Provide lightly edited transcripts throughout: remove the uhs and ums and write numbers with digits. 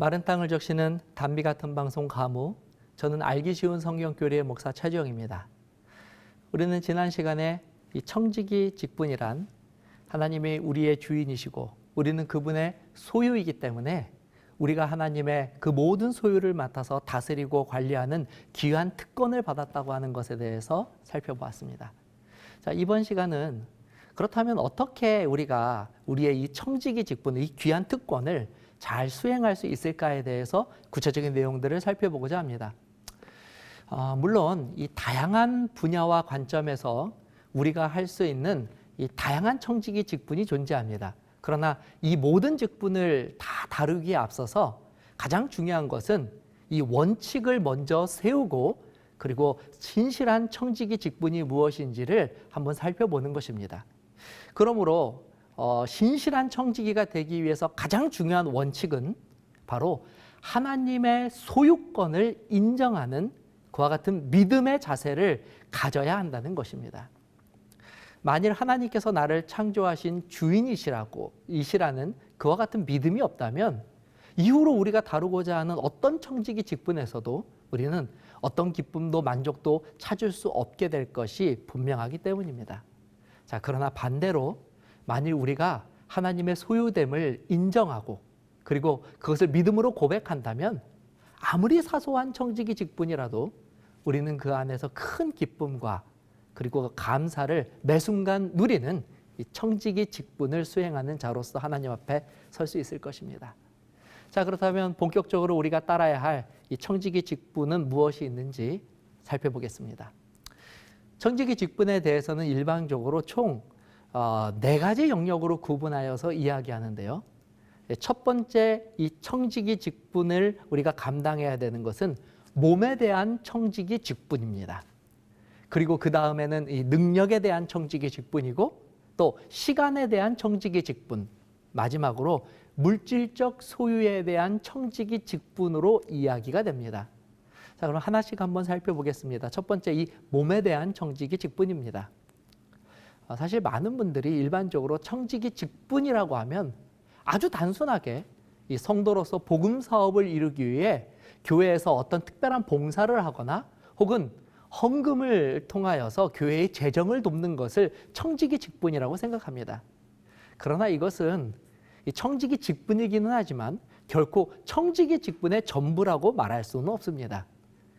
마른 땅을 적시는 단비 같은 방송 가무, 저는 알기 쉬운 성경교리의 목사 최지영입니다. 우리는 지난 시간에 이 청지기 직분이란 하나님이 우리의 주인이시고 우리는 그분의 소유이기 때문에 우리가 하나님의 그 모든 소유를 맡아서 다스리고 관리하는 귀한 특권을 받았다고 하는 것에 대해서 살펴보았습니다. 자, 이번 시간은 그렇다면 어떻게 우리가 우리의 이 청지기 직분, 이 귀한 특권을 잘 수행할 수 있을까에 대해서 구체적인 내용들을 살펴보고자 합니다. 물론 이 다양한 분야와 관점에서 우리가 할 수 있는 이 다양한 청지기 직분이 존재합니다. 그러나 이 모든 직분을 다 다루기에 앞서서 가장 중요한 것은 이 원칙을 먼저 세우고 그리고 신실한 청지기 직분이 무엇인지를 한번 살펴보는 것입니다. 그러므로 신실한 청지기가 되기 위해서 가장 중요한 원칙은 바로 하나님의 소유권을 인정하는 그와 같은 믿음의 자세를 가져야 한다는 것입니다. 만일 하나님께서 나를 창조하신 주인이시라는 그와 같은 믿음이 없다면 이후로 우리가 다루고자 하는 어떤 청지기 직분에서도 우리는 어떤 기쁨도 만족도 찾을 수 없게 될 것이 분명하기 때문입니다. 자, 그러나 반대로 만일 우리가 하나님의 소유됨을 인정하고 그리고 그것을 믿음으로 고백한다면 아무리 사소한 청지기 직분이라도 우리는 그 안에서 큰 기쁨과 그리고 감사를 매 순간 누리는 이 청지기 직분을 수행하는 자로서 하나님 앞에 설 수 있을 것입니다. 자, 그렇다면 본격적으로 우리가 따라야 할 이 청지기 직분은 무엇이 있는지 살펴보겠습니다. 청지기 직분에 대해서는 일반적으로 총 4가지 영역으로 구분하여서 이야기하는데요. 첫 번째 이 청지기 직분을 우리가 감당해야 되는 것은 몸에 대한 청지기 직분입니다. 그리고 그 다음에는 이 능력에 대한 청지기 직분이고 또 시간에 대한 청지기 직분, 마지막으로 물질적 소유에 대한 청지기 직분으로 이야기가 됩니다. 자, 그럼 하나씩 한번 살펴보겠습니다. 첫 번째 이 몸에 대한 청지기 직분입니다. 사실 많은 분들이 일반적으로 청지기 직분이라고 하면 아주 단순하게 이 성도로서 복음 사업을 이루기 위해 교회에서 어떤 특별한 봉사를 하거나 혹은 헌금을 통하여서 교회의 재정을 돕는 것을 청지기 직분이라고 생각합니다. 그러나 이것은 이 청지기 직분이기는 하지만 결코 청지기 직분의 전부라고 말할 수는 없습니다.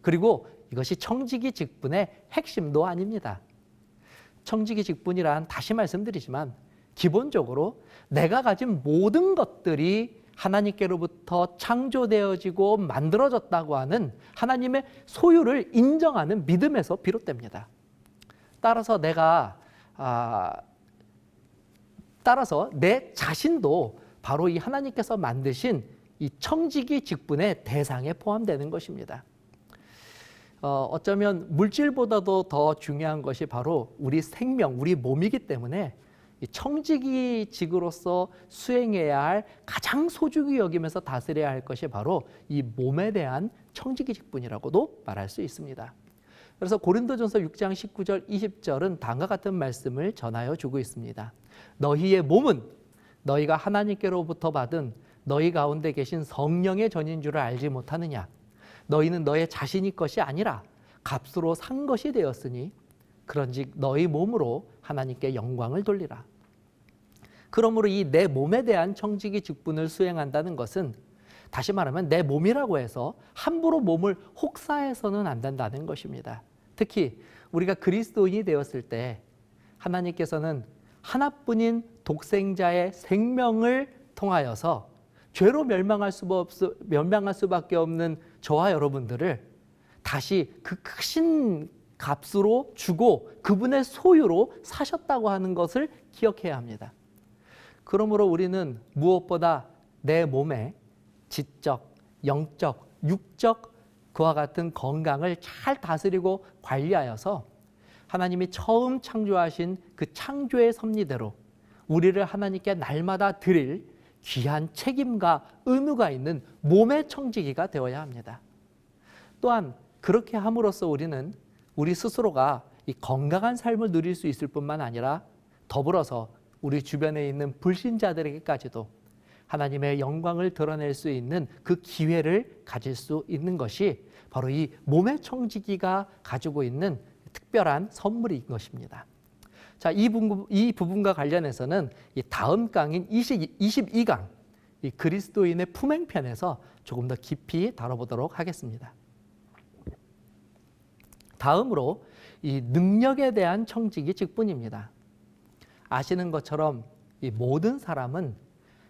그리고 이것이 청지기 직분의 핵심도 아닙니다. 청지기 직분이란 다시 말씀드리지만 기본적으로 내가 가진 모든 것들이 하나님께로부터 창조되어지고 만들어졌다고 하는 하나님의 소유를 인정하는 믿음에서 비롯됩니다. 따라서 내 자신도 바로 이 하나님께서 만드신 이 청지기 직분의 대상에 포함되는 것입니다. 어쩌면 물질보다도 더 중요한 것이 바로 우리 생명, 우리 몸이기 때문에 이 청지기직으로서 수행해야 할 가장 소중히 여기면서 다스려야 할 것이 바로 이 몸에 대한 청지기 직분이라고도 말할 수 있습니다. 그래서 고린도전서 6장 19절 20절은 다음과 같은 말씀을 전하여 주고 있습니다. 너희의 몸은 너희가 하나님께로부터 받은 너희 가운데 계신 성령의 전인 줄을 알지 못하느냐. 너희는 너의 자신이 것이 아니라 값으로 산 것이 되었으니 그런즉 너희 몸으로 하나님께 영광을 돌리라. 그러므로 이 내 몸에 대한 청지기 직분을 수행한다는 것은 다시 말하면 내 몸이라고 해서 함부로 몸을 혹사해서는 안 된다는 것입니다. 특히 우리가 그리스도인이 되었을 때 하나님께서는 하나뿐인 독생자의 생명을 통하여서 죄로 멸망할 수밖에 없는 저와 여러분들을 다시 그 크신 값으로 주고 그분의 소유로 사셨다고 하는 것을 기억해야 합니다. 그러므로 우리는 무엇보다 내 몸의 지적, 영적, 육적 그와 같은 건강을 잘 다스리고 관리하여서 하나님이 처음 창조하신 그 창조의 섭리대로 우리를 하나님께 날마다 드릴 귀한 책임과 의무가 있는 몸의 청지기가 되어야 합니다. 또한 그렇게 함으로써 우리는 우리 스스로가 이 건강한 삶을 누릴 수 있을 뿐만 아니라 더불어서 우리 주변에 있는 불신자들에게까지도 하나님의 영광을 드러낼 수 있는 그 기회를 가질 수 있는 것이 바로 이 몸의 청지기가 가지고 있는 특별한 선물인 것입니다. 자, 이 부분과 관련해서는 이 다음 강인 22강 이 그리스도인의 품행편에서 조금 더 깊이 다뤄보도록 하겠습니다. 다음으로 이 능력에 대한 청지기 직분입니다. 아시는 것처럼 이 모든 사람은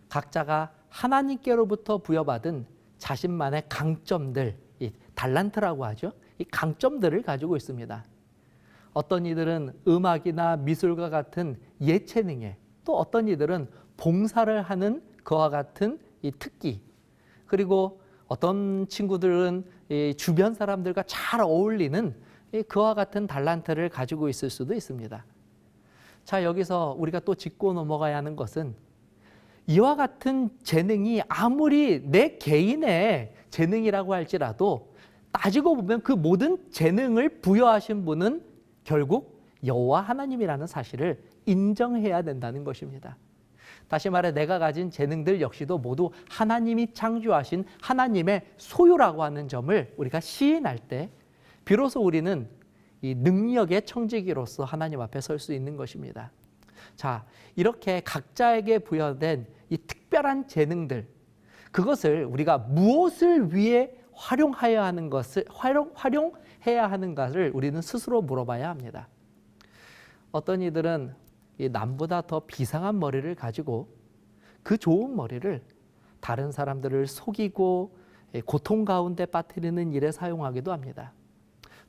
각자가 하나님께로부터 부여받은 자신만의 강점들, 이 달란트라고 하죠. 이 강점들을 가지고 있습니다. 어떤 이들은 음악이나 미술과 같은 예체능에, 또 어떤 이들은 봉사를 하는 그와 같은 이 특기, 그리고 어떤 친구들은 이 주변 사람들과 잘 어울리는 그와 같은 달란트를 가지고 있을 수도 있습니다. 자, 여기서 우리가 또 짚고 넘어가야 하는 것은 이와 같은 재능이 아무리 내 개인의 재능이라고 할지라도 따지고 보면 그 모든 재능을 부여하신 분은 결국 여호와 하나님이라는 사실을 인정해야 된다는 것입니다. 다시 말해 내가 가진 재능들 역시도 모두 하나님이 창조하신 하나님의 소유라고 하는 점을 우리가 시인할 때 비로소 우리는 이 능력의 청지기로서 하나님 앞에 설 수 있는 것입니다. 자, 이렇게 각자에게 부여된 이 특별한 재능들, 그것을 우리가 무엇을 위해 활용해야 하는가를 우리는 스스로 물어봐야 합니다. 어떤 이들은 이 남보다 더 비상한 머리를 가지고 그 좋은 머리를 다른 사람들을 속이고 고통 가운데 빠뜨리는 일에 사용하기도 합니다.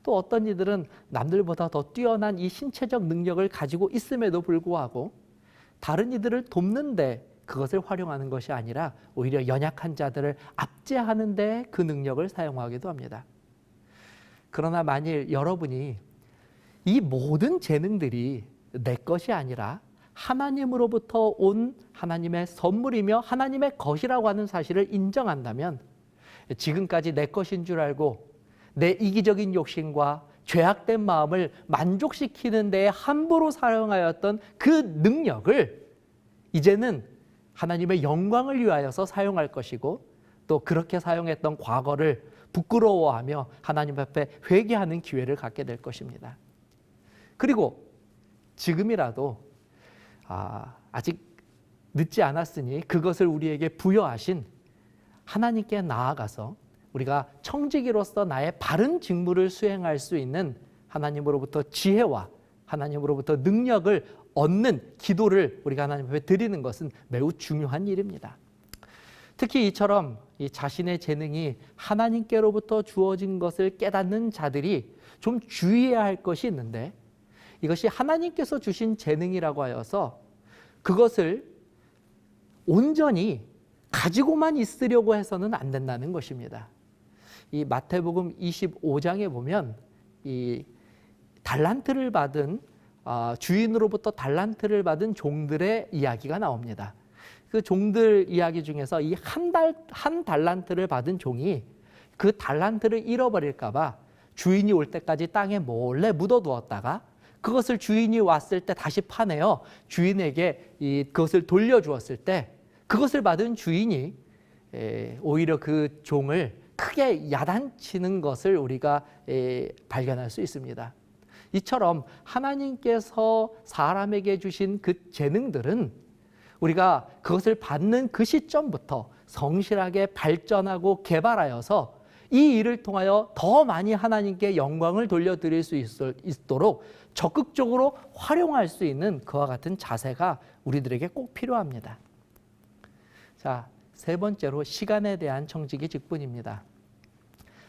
또 어떤 이들은 남들보다 더 뛰어난 이 신체적 능력을 가지고 있음에도 불구하고 다른 이들을 돕는데 그것을 활용하는 것이 아니라 오히려 연약한 자들을 압제하는 데 그 능력을 사용하기도 합니다. 그러나 만일 여러분이 이 모든 재능들이 내 것이 아니라 하나님으로부터 온 하나님의 선물이며 하나님의 것이라고 하는 사실을 인정한다면 지금까지 내 것인 줄 알고 내 이기적인 욕심과 죄악된 마음을 만족시키는 데에 함부로 사용하였던 그 능력을 이제는 하나님의 영광을 위하여서 사용할 것이고 또 그렇게 사용했던 과거를 부끄러워하며 하나님 앞에 회개하는 기회를 갖게 될 것입니다. 그리고 지금이라도 아직 늦지 않았으니 그것을 우리에게 부여하신 하나님께 나아가서 우리가 청지기로서 나의 바른 직무를 수행할 수 있는 하나님으로부터 지혜와 하나님으로부터 능력을 얻는 기도를 우리가 하나님 앞에 드리는 것은 매우 중요한 일입니다. 특히 이처럼 이 자신의 재능이 하나님께로부터 주어진 것을 깨닫는 자들이 좀 주의해야 할 것이 있는데 이것이 하나님께서 주신 재능이라고 하여서 그것을 온전히 가지고만 있으려고 해서는 안 된다는 것입니다. 이 마태복음 25장에 보면 이 달란트를 받은 주인으로부터 달란트를 받은 종들의 이야기가 나옵니다. 그 종들 이야기 중에서 이 한 달란트를 받은 종이 그 달란트를 잃어버릴까 봐 주인이 올 때까지 땅에 몰래 묻어두었다가 그것을 주인이 왔을 때 다시 파내어 주인에게 그것을 돌려주었을 때 그것을 받은 주인이 오히려 그 종을 크게 야단치는 것을 우리가 발견할 수 있습니다. 이처럼 하나님께서 사람에게 주신 그 재능들은 우리가 그것을 받는 그 시점부터 성실하게 발전하고 개발하여서 이 일을 통하여 더 많이 하나님께 영광을 돌려드릴 수 있도록 적극적으로 활용할 수 있는 그와 같은 자세가 우리들에게 꼭 필요합니다. 자, 세 번째로 시간에 대한 청지기 직분입니다.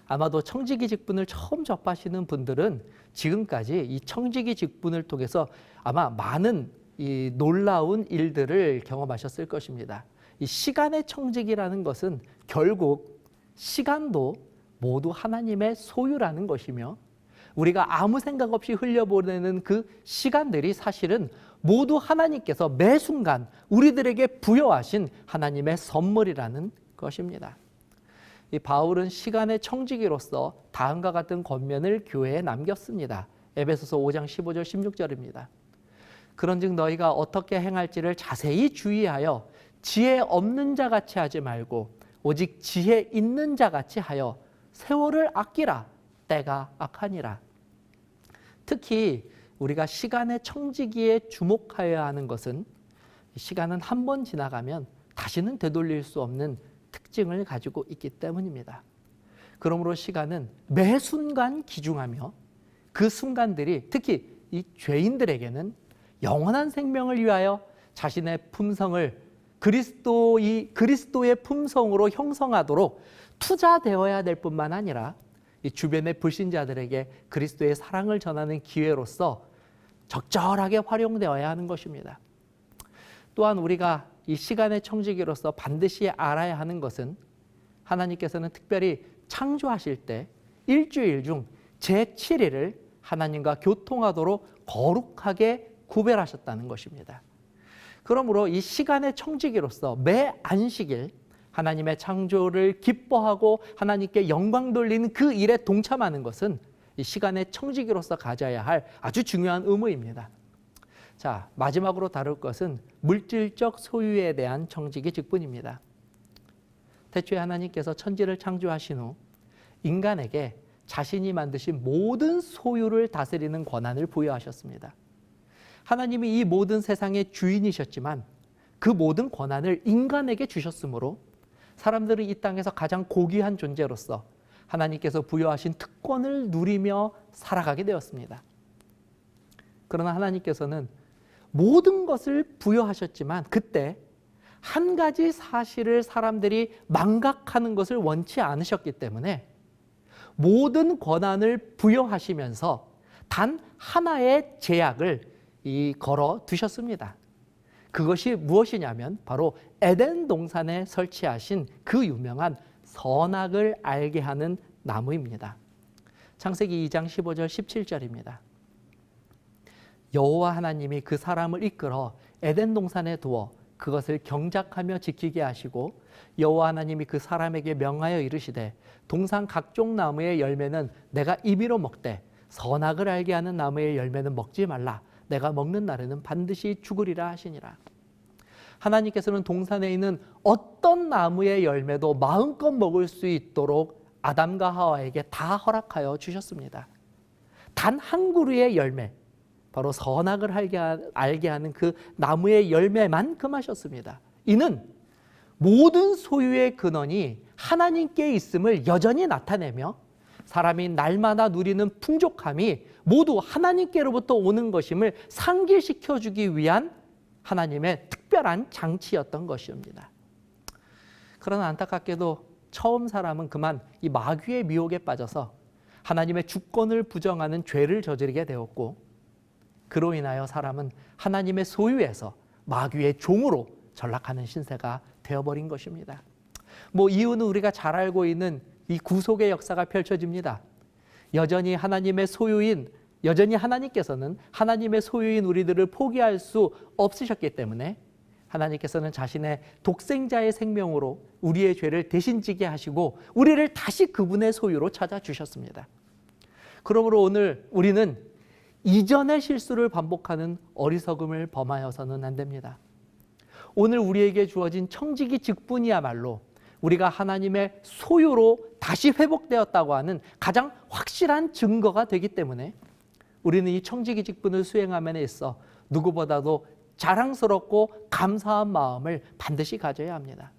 아마도 청지기 직분을 처음 접하시는 분들은 지금까지 이 청지기 직분을 통해서 아마 많은 이 놀라운 일들을 경험하셨을 것입니다. 이 시간의 청지기라는 것은 결국 시간도 모두 하나님의 소유라는 것이며 우리가 아무 생각 없이 흘려보내는 그 시간들이 사실은 모두 하나님께서 매 순간 우리들에게 부여하신 하나님의 선물이라는 것입니다. 이 바울은 시간의 청지기로서 다음과 같은 권면을 교회에 남겼습니다. 에베소서 5장 15절 16절입니다. 그런즉 너희가 어떻게 행할지를 자세히 주의하여 지혜 없는 자 같이 하지 말고 오직 지혜 있는 자 같이 하여 세월을 아끼라. 때가 악하니라. 특히 우리가 시간의 청지기에 주목하여야 하는 것은 시간은 한 번 지나가면 다시는 되돌릴 수 없는 특징을 가지고 있기 때문입니다. 그러므로 시간은 매 순간 귀중하며 그 순간들이 특히 이 죄인들에게는 영원한 생명을 위하여 자신의 품성을 그리스도의 품성으로 형성하도록 투자되어야 될 뿐만 아니라 이 주변의 불신자들에게 그리스도의 사랑을 전하는 기회로서 적절하게 활용되어야 하는 것입니다. 또한 우리가 이 시간의 청지기로서 반드시 알아야 하는 것은 하나님께서는 특별히 창조하실 때 일주일 중 제7일을 하나님과 교통하도록 거룩하게 구별하셨다는 것입니다. 그러므로 이 시간의 청지기로서 매 안식일 하나님의 창조를 기뻐하고 하나님께 영광 돌리는 그 일에 동참하는 것은 이 시간의 청지기로서 가져야 할 아주 중요한 의무입니다. 자, 마지막으로 다룰 것은 물질적 소유에 대한 청지기 직분입니다. 태초에 하나님께서 천지를 창조하신 후 인간에게 자신이 만드신 모든 소유를 다스리는 권한을 부여하셨습니다. 하나님이 이 모든 세상의 주인이셨지만 그 모든 권한을 인간에게 주셨으므로 사람들은 이 땅에서 가장 고귀한 존재로서 하나님께서 부여하신 특권을 누리며 살아가게 되었습니다. 그러나 하나님께서는 모든 것을 부여하셨지만 그때 한 가지 사실을 사람들이 망각하는 것을 원치 않으셨기 때문에 모든 권한을 부여하시면서 단 하나의 제약을 걸어 두셨습니다. 그것이 무엇이냐면 바로 에덴 동산에 설치하신 그 유명한 선악을 알게 하는 나무입니다. 창세기 2장 15절 17절입니다. 여호와 하나님이 그 사람을 이끌어 에덴 동산에 두어 그것을 경작하며 지키게 하시고 여호와 하나님이 그 사람에게 명하여 이르시되 동산 각종 나무의 열매는 내가 임의로 먹되 선악을 알게 하는 나무의 열매는 먹지 말라. 내가 먹는 날에는 반드시 죽으리라 하시니라. 하나님께서는 동산에 있는 어떤 나무의 열매도 마음껏 먹을 수 있도록 아담과 하와에게 다 허락하여 주셨습니다. 단 한 그루의 열매, 바로 선악을 알게 하는 그 나무의 열매만큼 하셨습니다. 이는 모든 소유의 근원이 하나님께 있음을 여전히 나타내며 사람이 날마다 누리는 풍족함이 모두 하나님께로부터 오는 것임을 상기시켜주기 위한 하나님의 특별한 장치였던 것입니다. 그러나 안타깝게도 처음 사람은 그만 이 마귀의 미혹에 빠져서 하나님의 주권을 부정하는 죄를 저지르게 되었고 그로 인하여 사람은 하나님의 소유에서 마귀의 종으로 전락하는 신세가 되어버린 것입니다. 이유는 우리가 잘 알고 있는 이 구속의 역사가 펼쳐집니다. 여전히 하나님께서는 하나님의 소유인 우리들을 포기할 수 없으셨기 때문에 하나님께서는 자신의 독생자의 생명으로 우리의 죄를 대신 지게 하시고 우리를 다시 그분의 소유로 찾아주셨습니다. 그러므로 오늘 우리는 이전의 실수를 반복하는 어리석음을 범하여서는 안 됩니다. 오늘 우리에게 주어진 청지기 직분이야말로 우리가 하나님의 소유로 다시 회복되었다고 하는 가장 확실한 증거가 되기 때문에 우리는 이 청지기 직분을 수행함에 있어 누구보다도 자랑스럽고 감사한 마음을 반드시 가져야 합니다.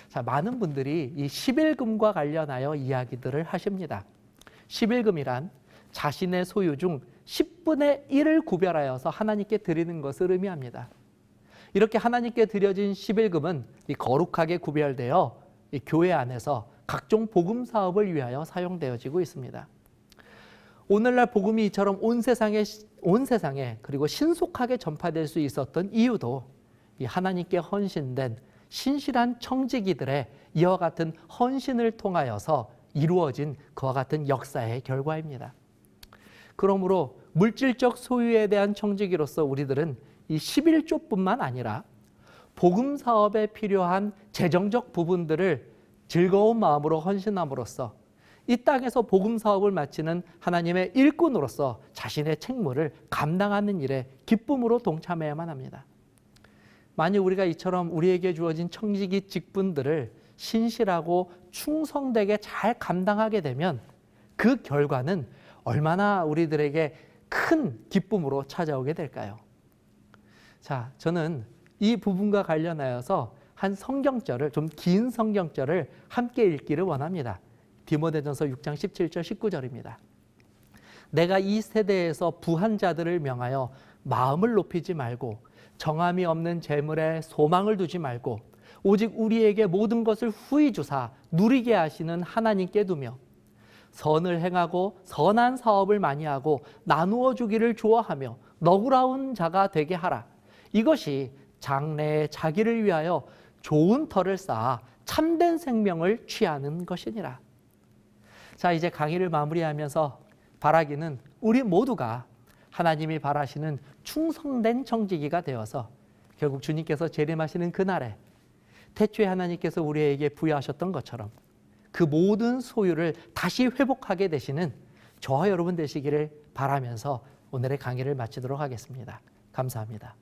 자, 많은 분들이 이 11금과 관련하여 이야기들을 하십니다. 11금이란 자신의 소유 중 10분의 1을 구별하여서 하나님께 드리는 것을 의미합니다. 이렇게 하나님께 드려진 11금은 거룩하게 구별되어 이 교회 안에서 각종 복음 사업을 위하여 사용되어지고 있습니다. 오늘날 복음이 이처럼 온 세상에 그리고 신속하게 전파될 수 있었던 이유도 이 하나님께 헌신된 신실한 청지기들의 이와 같은 헌신을 통하여서 이루어진 그와 같은 역사의 결과입니다. 그러므로 물질적 소유에 대한 청지기로서 우리들은 이 11조뿐만 아니라 복음 사업에 필요한 재정적 부분들을 즐거운 마음으로 헌신함으로써 이 땅에서 복음 사업을 마치는 하나님의 일꾼으로서 자신의 책무를 감당하는 일에 기쁨으로 동참해야만 합니다. 만약 우리가 이처럼 우리에게 주어진 청지기 직분들을 신실하고 충성되게 잘 감당하게 되면 그 결과는 얼마나 우리들에게 큰 기쁨으로 찾아오게 될까요? 자, 저는 이 부분과 관련하여서 한 성경절을, 좀 긴 성경절을 함께 읽기를 원합니다. 디모데전서 6장 17절 19절입니다. 내가 이 세대에서 부한 자들을 명하여 마음을 높이지 말고 정함이 없는 재물에 소망을 두지 말고 오직 우리에게 모든 것을 후히 주사 누리게 하시는 하나님께 두며 선을 행하고 선한 사업을 많이 하고 나누어 주기를 좋아하며 너그러운 자가 되게 하라. 이것이 장래에 자기를 위하여 좋은 터를 쌓아 참된 생명을 취하는 것이니라. 자, 이제 강의를 마무리하면서 바라기는 우리 모두가 하나님이 바라시는 충성된 청지기가 되어서 결국 주님께서 재림하시는 그날에 태초에 하나님께서 우리에게 부여하셨던 것처럼 그 모든 소유를 다시 회복하게 되시는 저와 여러분 되시기를 바라면서 오늘의 강의를 마치도록 하겠습니다. 감사합니다.